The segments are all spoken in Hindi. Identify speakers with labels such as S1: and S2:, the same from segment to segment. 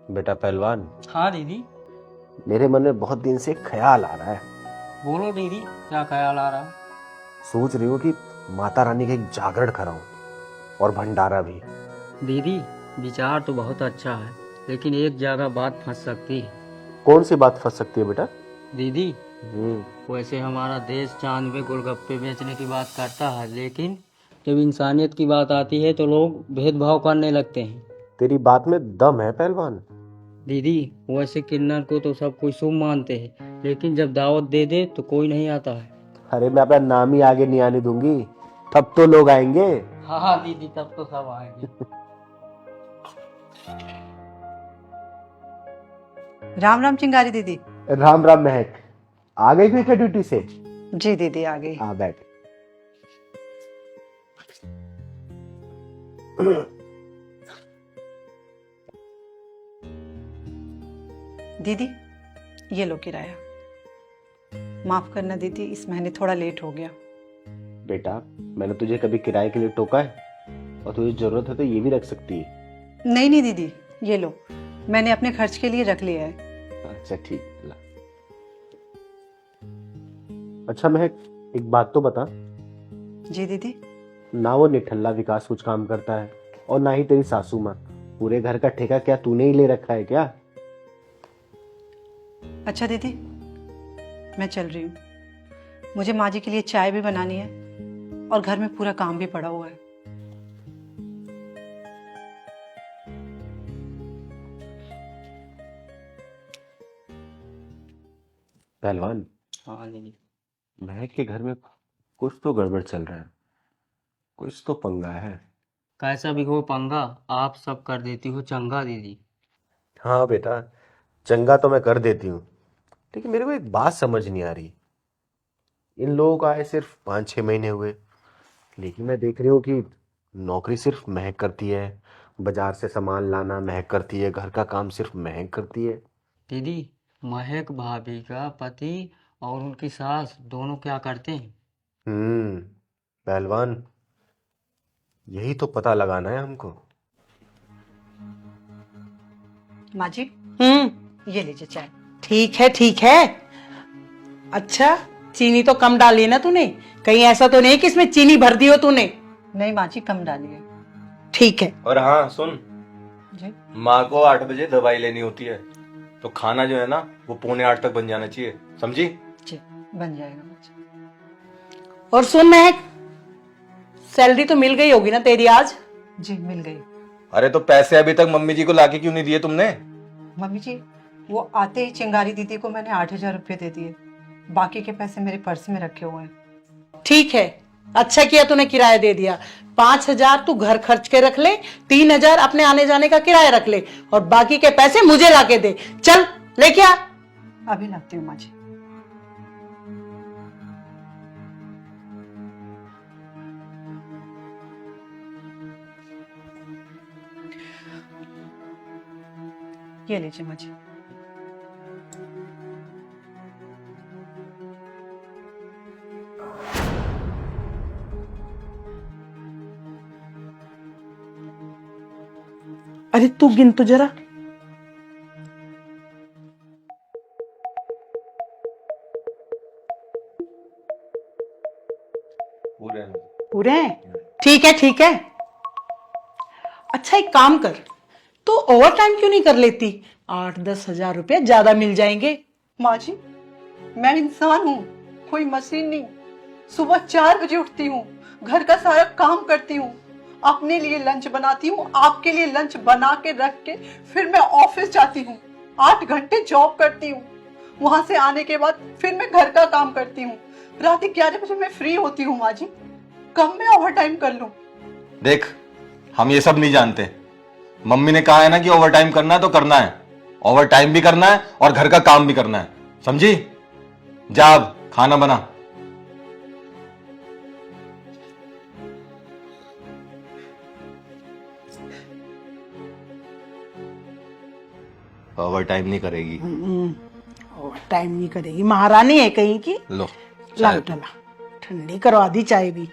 S1: बेटा पहलवान,
S2: हाँ दीदी।
S1: मेरे मन में बहुत दिन से एक ख्याल आ रहा है।
S2: बोलो दीदी, क्या ख्याल आ रहा?
S1: सोच रही हूँ कि माता रानी का एक जागरण कराऊं और भंडारा भी।
S2: दीदी, विचार तो बहुत अच्छा है, लेकिन एक जगह बात फंस सकती है।
S1: कौन सी बात फंस सकती है बेटा?
S2: दीदी,
S1: हम्म।
S2: वैसे हमारा देश चांद पे गोलगप्पे बेचने की बात करता है, लेकिन जब इंसानियत की बात आती है तो लोग भेदभाव करने लगते हैं।
S1: तेरी बात में दम है पहलवान।
S2: दीदी, वैसे किन्नर को तो सब कोई शुभ मानते हैं, लेकिन जब दावत दे दे तो कोई नहीं आता है।
S1: अरे मैं अपना नाम ही आगे नहीं आने दूंगी, तब तो लोग आएंगे।
S2: हाँ हाँ दीदी, तब तो सब आएंगे।
S3: राम राम चिंगारी दीदी।
S1: राम राम महक, आ गई फिर क्या ड्यूटी से?
S3: जी दीदी आ गई।
S1: आ बैठ।
S3: दीदी ये लो किराया। माफ करना दीदी, इस महीने थोड़ा लेट हो गया।
S1: बेटा, मैंने तुझे कभी किराए के लिए टोका है? और तुझे जरूरत है तो ये भी रख सकती है।
S3: नहीं नहीं दीदी, ये लो, मैंने अपने खर्च के लिए रख लिया है।
S1: अच्छा ठीक है, ला। अच्छा महक, एक बात तो बता,
S3: जी दीदी।
S1: ना वो निठल्ला विकास कुछ काम करता है और ना ही तेरी सासू माँ। पूरे घर का ठेका क्या तूने ही ले रखा है क्या?
S3: अच्छा दीदी, मैं चल रही हूँ। मुझे माँ जी के लिए चाय भी बनानी है और घर में पूरा काम भी पड़ा हुआ है।
S1: पहलवान,
S2: हाँ दीदी।
S1: महक के घर में कुछ तो गड़बड़ चल रहा है, कुछ तो पंगा है।
S2: कैसा भी हो पंगा, आप सब कर देती हो चंगा दीदी।
S1: हाँ बेटा, चंगा तो मैं कर देती हूँ, लेकिन मेरे को एक बात समझ नहीं आ रही। इन लोगों को आए सिर्फ 5-6 महीने हुए, लेकिन मैं देख रही हूँ कि नौकरी सिर्फ महक करती है, बाजार से सामान लाना महक करती है, घर का काम सिर्फ महक करती है।
S2: दीदी, महक भाभी का पति और उनकी सास दोनों क्या करते हैं?
S1: हम्म। पहलवान, यही तो पता लगाना है हमको।
S3: माँ जी, ये लीजिए चाय।
S4: ठीक है ठीक है। अच्छा, चीनी तो कम डाली ना तूने? कहीं ऐसा तो नहीं कि इसमें चीनी भर दी हो तूने?
S3: नहीं माँ जी, कम डालिए।
S4: ठीक है।
S5: और हाँ सुन,
S3: जी
S5: माँ को 8 बजे दवाई लेनी होती है, तो खाना जो है ना वो 7:45 तक बन जाना चाहिए, समझी?
S3: जी, बन जाएगा माँ जी।
S4: और सुन महक, सैलरी तो मिल गई होगी ना तेरी आज?
S3: जी मिल गई।
S5: अरे तो पैसे अभी तक मम्मी जी को लाके क्यों नहीं दिए तुमने?
S3: मम्मी जी, वो आते ही चिंगारी दीदी को मैंने 8,000 रुपये दे दिए। बाकी के पैसे मेरे पर्स में रखे हुए हैं।
S4: ठीक है, अच्छा किया तूने किराया दे दिया। 5,000 तू घर खर्च के रख ले, 3,000 अपने आने जाने का किराया रख ले, और बाकी के पैसे मुझे लाके दे। चल लेके आ।
S3: अभी लाती हूँ माँ जी। ये लीजिए माँ जी।
S4: अरे तू गिन तो जरा।
S5: पूरे
S4: पूरे हैं? ठीक है ठीक है। अच्छा एक काम कर, तू ओवर टाइम क्यों नहीं कर लेती? 8-10 हजार रुपए ज्यादा मिल जाएंगे।
S3: माँ जी, मैं इंसान हूँ, कोई मशीन नहीं। सुबह 4 बजे उठती हूँ, घर का सारा काम करती हूँ, अपने लिए लंच बनाती हूँ, आपके लिए लंच बना के रख के फिर मैं ऑफिस जाती हूँ। 8 घंटे जॉब करती हूँ, वहां से आने के बाद फिर मैं घर का काम करती हूँ। रात 11 बजे मैं फ्री होती हूँ माँ जी। कब मैं ओवर टाइम कर लूँ?
S5: देख, हम ये सब नहीं जानते। मम्मी ने कहा है ना कि ओवर टाइम करना है तो करना है। ओवर टाइम भी करना है और घर का काम भी करना है, समझी? जा अब खाना बना। ओवर टाइम नहीं करेगी।
S4: ओवर टाइम नहीं करेगी? महारानी है कहीं की।
S5: लो
S4: ला
S5: चाय।
S4: बेटा ला, ठंडी करवा दी चाय भी।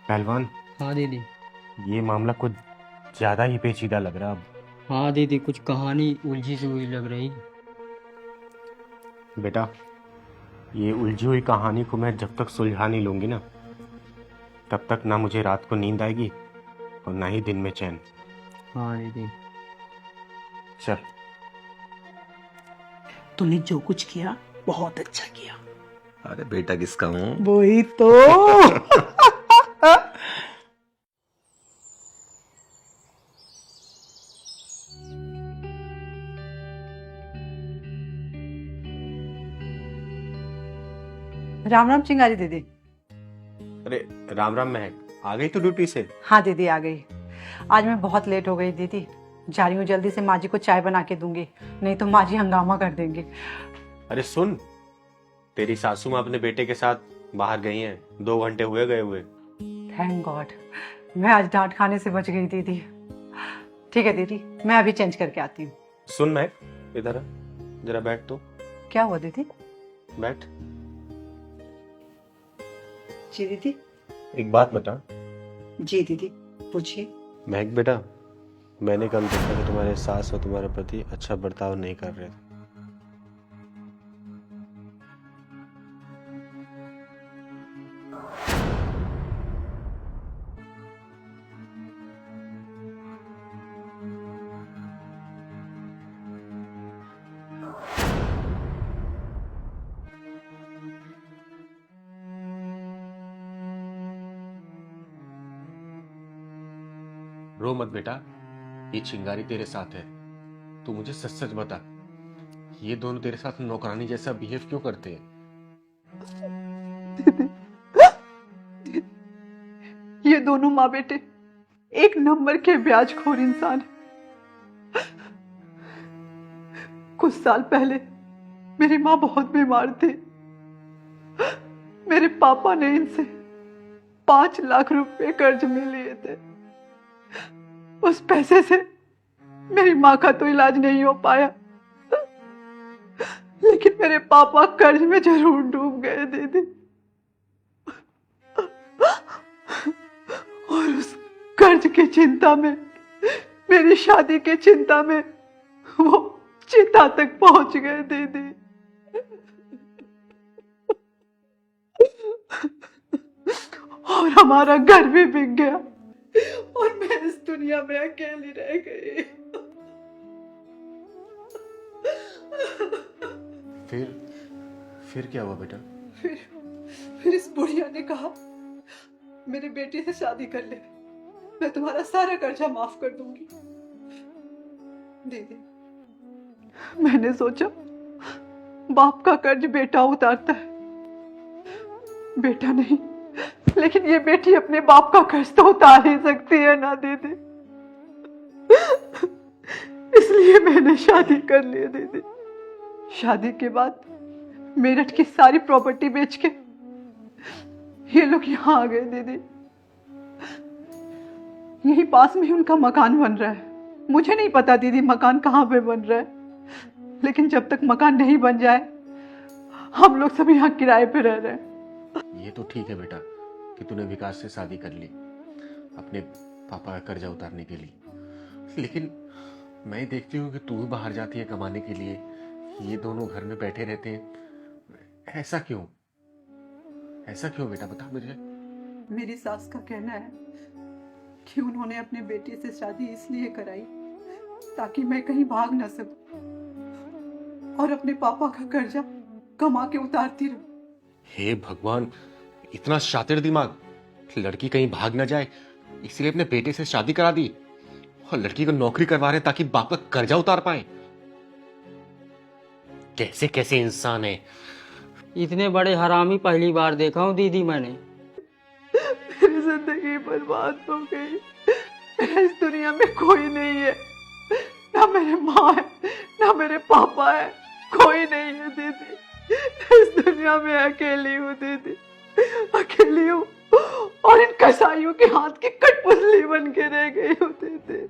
S1: पहलवान,
S2: हाँ दीदी।
S1: ये मामला कुछ ज्यादा ही पेचीदा लग रहा। अब
S2: हाँ दीदी, कुछ कहानी उलझी सी हुई लग रही।
S1: बेटा, ये उलझी हुई कहानी को मैं जब तक सुलझा नहीं लूंगी ना, तब तक ना मुझे रात को नींद आएगी और ना ही दिन में चैन।
S2: हाँ दीदी।
S1: चल।
S4: तूने जो कुछ किया बहुत अच्छा किया।
S5: अरे बेटा किसका हूँ?
S4: वही तो।
S3: राम राम चिंगारी दीदी।
S1: अरे राम राम महक, आ गई तो ड्यूटी से?
S3: हाँ दीदी आ गई। आज मैं बहुत लेट हो गई दीदी। जा रही हूँ जल्दी से, माँ जी को चाय बना के दूंगी, नहीं तो माँ जी हंगामा कर देंगे।
S1: अरे सुन, तेरी सासू माँ अपने बेटे के साथ बाहर गई हैं, 2 घंटे हुए गए हुए।
S3: थैंक गॉड, मैं आज डांट खाने से बच गई दीदी। ठीक है दीदी, मैं अभी चेंज करके आती हूँ।
S1: सुन महक, इधर आ, जरा बैठ तो।
S3: क्या हुआ दीदी?
S1: बैठ।
S3: जी दीदी।
S1: एक बात बता।
S3: जी दीदी पूछिए।
S1: महक बेटा, मैंने कल देखा कि तुम्हारे सास और तुम्हारे प्रति अच्छा बर्ताव नहीं कर रहे थे। रो मत बेटा, ये चिंगारी तेरे साथ है। तू मुझे सच सच बता, ये दोनों तेरे साथ नौकरानी जैसा बिहेव क्यों करते हैं?
S3: ये दोनों माँ बेटे एक नंबर के ब्याजखोर इंसान हैं। कुछ साल पहले मेरी माँ बहुत बीमार थी। मेरे पापा ने इनसे 5 लाख रुपए कर्ज में लिए थे। उस पैसे से मेरी माँ का तो इलाज नहीं हो पाया, लेकिन मेरे पापा कर्ज में जरूर डूब गए दीदी। और उस कर्ज की चिंता में, मेरी शादी की चिंता में वो चिता तक पहुंच गए दीदी। और हमारा घर भी बिक गया और मैं इस दुनिया में अकेली रह गई।
S1: फिर क्या हुआ बेटा?
S3: फिर इस बुढ़िया ने कहा, मेरे बेटे से शादी कर ले, मैं तुम्हारा सारा कर्जा माफ कर दूंगी। दीदी, मैंने सोचा बाप का कर्ज बेटा उतारता है, बेटा नहीं, लेकिन ये बेटी अपने बाप का कर्ज तो उतार ही सकती है ना दीदी। इसलिए मैंने शादी कर ली दीदी। शादी के बाद मेरठ की सारी प्रॉपर्टी बेच के ये लोग यहाँ आ गए दीदी। यहीं पास में ही उनका मकान बन रहा है। मुझे नहीं पता दीदी मकान कहाँ पे बन रहा है, लेकिन जब तक मकान नहीं बन जाए हम लोग सब यहाँ किराए पे रह रहे हैं।
S1: ये तो ठीक है बेटा कि तूने विकास से शादी कर ली अपने पापा का कर्जा उतारने के लिए, लेकिन मैं देखती हूँ कि तू भी बाहर जाती है कमाने के लिए, ये दोनों घर में बैठे रहते हैं। ऐसा क्यों? ऐसा क्यों बेटा, बता मुझे।
S3: मेरी सास का कहना है कि उन्होंने अपने बेटे से शादी इसलिए कराई ताकि मैं कहीं भाग ना सकूं और अपने पापा का कर्जा कमा के उतारती रहूं।
S1: हे भगवान, इतना शातिर दिमाग! लड़की कहीं भाग ना जाए इसलिए अपने बेटे से शादी करा दी और लड़की को नौकरी करवा रहे ताकि बाप का कर्जा उतार पाए। कैसे कैसे इंसान है।
S2: इतने बड़े हरामी पहली बार देखा हूँ दीदी मैंने।
S3: मेरी जिंदगी बर्बाद हो गई। मेरा इस दुनिया में कोई नहीं है, ना मेरे माँ है ना मेरे पापा है, कोई नहीं है दीदी। इस दुनिया में अकेली हूँ दीदी, अकेली हूँ और इन कसाईयों के हाथ की कठपुतली बन के रह गई हूँ दीदी।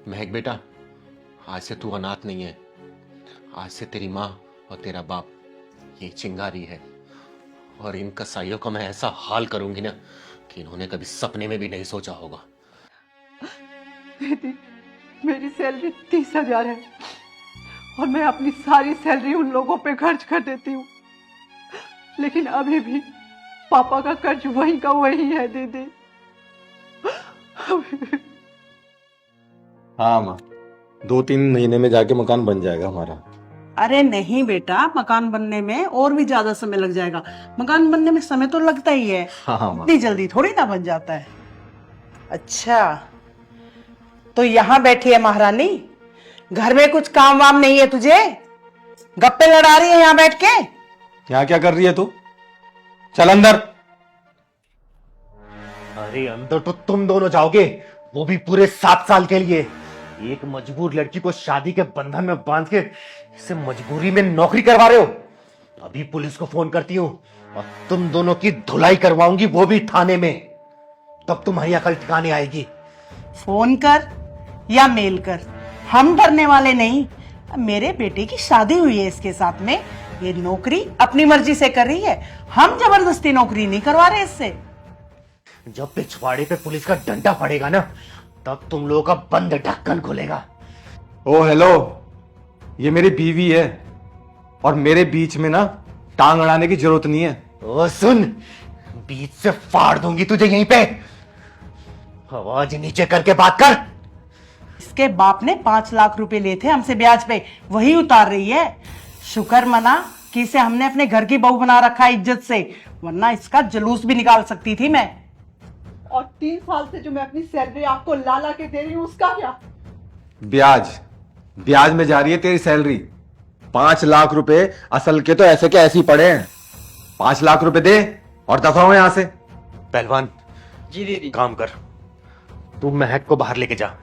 S1: महक बेटा, आज से तू अनाथ नहीं है। आज से तेरी माँ और तेरा बाप ये चिंगारी है और इन कसाईयों का मैं ऐसा हाल करूंगी ना कि इन्होंने कभी सपने में भी नहीं सोचा होगा।
S3: दीदी मेरी सैलरी 30,000 है और मैं अपनी सारी सैलरी उन लोगों पे खर्च कर देती हूँ, लेकिन अभी भी पापा का कर्ज वही का वही है दीदी।
S5: हाँ माँ, 2-3 महीने में जाके मकान बन जाएगा हमारा।
S4: अरे नहीं बेटा, मकान बनने में और भी ज्यादा समय लग जाएगा। मकान बनने में समय तो लगता ही है,
S5: हाँ माँ।
S4: इतनी जल्दी थोड़ी ना बन जाता है। अच्छा, तो यहाँ बैठी है महारानी, घर में कुछ काम वाम नहीं है तुझे? गप्पे लड़ा रही है यहाँ बैठ के?
S5: यहाँ क्या कर रही है तू? चल अंदर।
S1: अरे अंदर तो तुम दोनों जाओगे, वो भी पूरे 7 साल के लिए। एक मजबूर लड़की को शादी के बंधन में बांध के इसे मजबूरी में नौकरी करवा रहे हो। अभी पुलिस को फोन करती हूँ और तुम दोनों की धुलाई करवाऊंगी, वो भी थाने में। तब तुम्हारी अकल ठिकाने आएगी।
S4: फोन कर या मेल कर, हम डरने वाले नहीं। मेरे बेटे की शादी हुई है इसके साथ में, ये नौकरी अपनी मर्जी से कर रही है, हम जबरदस्ती नौकरी नहीं करवा रहे इससे।
S1: जब पिछवाड़े पे पुलिस का डंडा पड़ेगा ना, तब तुम लोगों का बंद ढक्कन खुलेगा।
S5: ओ हेलो, ये मेरी बीवी है और मेरे बीच में ना टांग अड़ाने की जरूरत नहीं है।
S1: ओ सुन, बीच से फाड़ दूंगी तुझे यहीं पे। आवाज नीचे करके बात कर।
S4: इसके बाप ने 5 लाख रुपए लिए थे हमसे ब्याज पे, वही उतार रही है। शुक्र मना कि इसे हमने अपने घर की बहू बना रखा है इज्जत से, वरना इसका जुलूस भी निकाल सकती थी मैं।
S3: और 3 साल से जो मैं अपनी सैलरी आपको ला ला के दे रही हूँ, उसका क्या?
S5: ब्याज में जा रही है तेरी सैलरी। 5 लाख रुपए असल के तो ऐसे के ऐसे ही पड़े हैं। 5 लाख रुपए दे और दफा हो यहां से।
S1: पहलवान,
S2: जी दीदी।
S1: काम कर, तू महक को बाहर लेके जा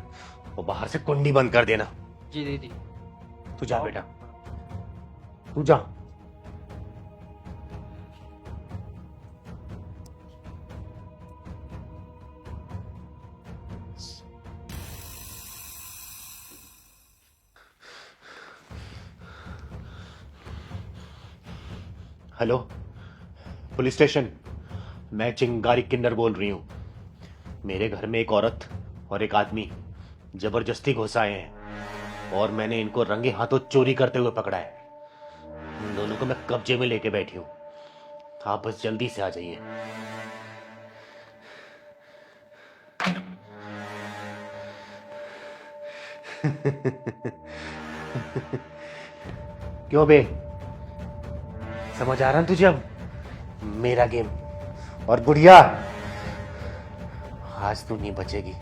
S1: और बाहर से कुंडी बंद कर देना।
S2: जी दीदी।
S1: तू जा बेटा, तू जा। Hello, police station. मैं चिंगारी किन्नर बोल रही हूँ। मेरे घर में एक औरत और एक आदमी जबरदस्ती घुस आए हैं और मैंने इनको रंगे हाथों चोरी करते हुए पकड़ा है। इन दोनों को मैं कब्जे में लेके बैठी हूँ। आप बस जल्दी से आ जाइए। क्यों बे, समझ आ रहा है तुझे अब मेरा गेम? और गुड़िया, आज तू नहीं बचेगी।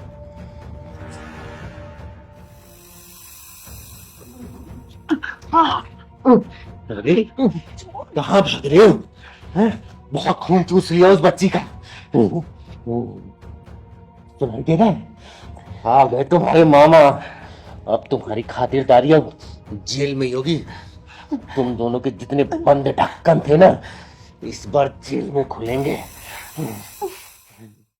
S1: अरे कहाँ भाग रहे हो? हैं? बहुत खून चूस लिया उस बच्ची का। सुनाई दे रहा है? हाँ गए तुम्हारे मामा। अब तुम्हारी खातिरदारी अब जेल में ही होगी। तुम दोनों के जितने बंद ढक्कन थे ना, इस बार जेल में खुलेंगे।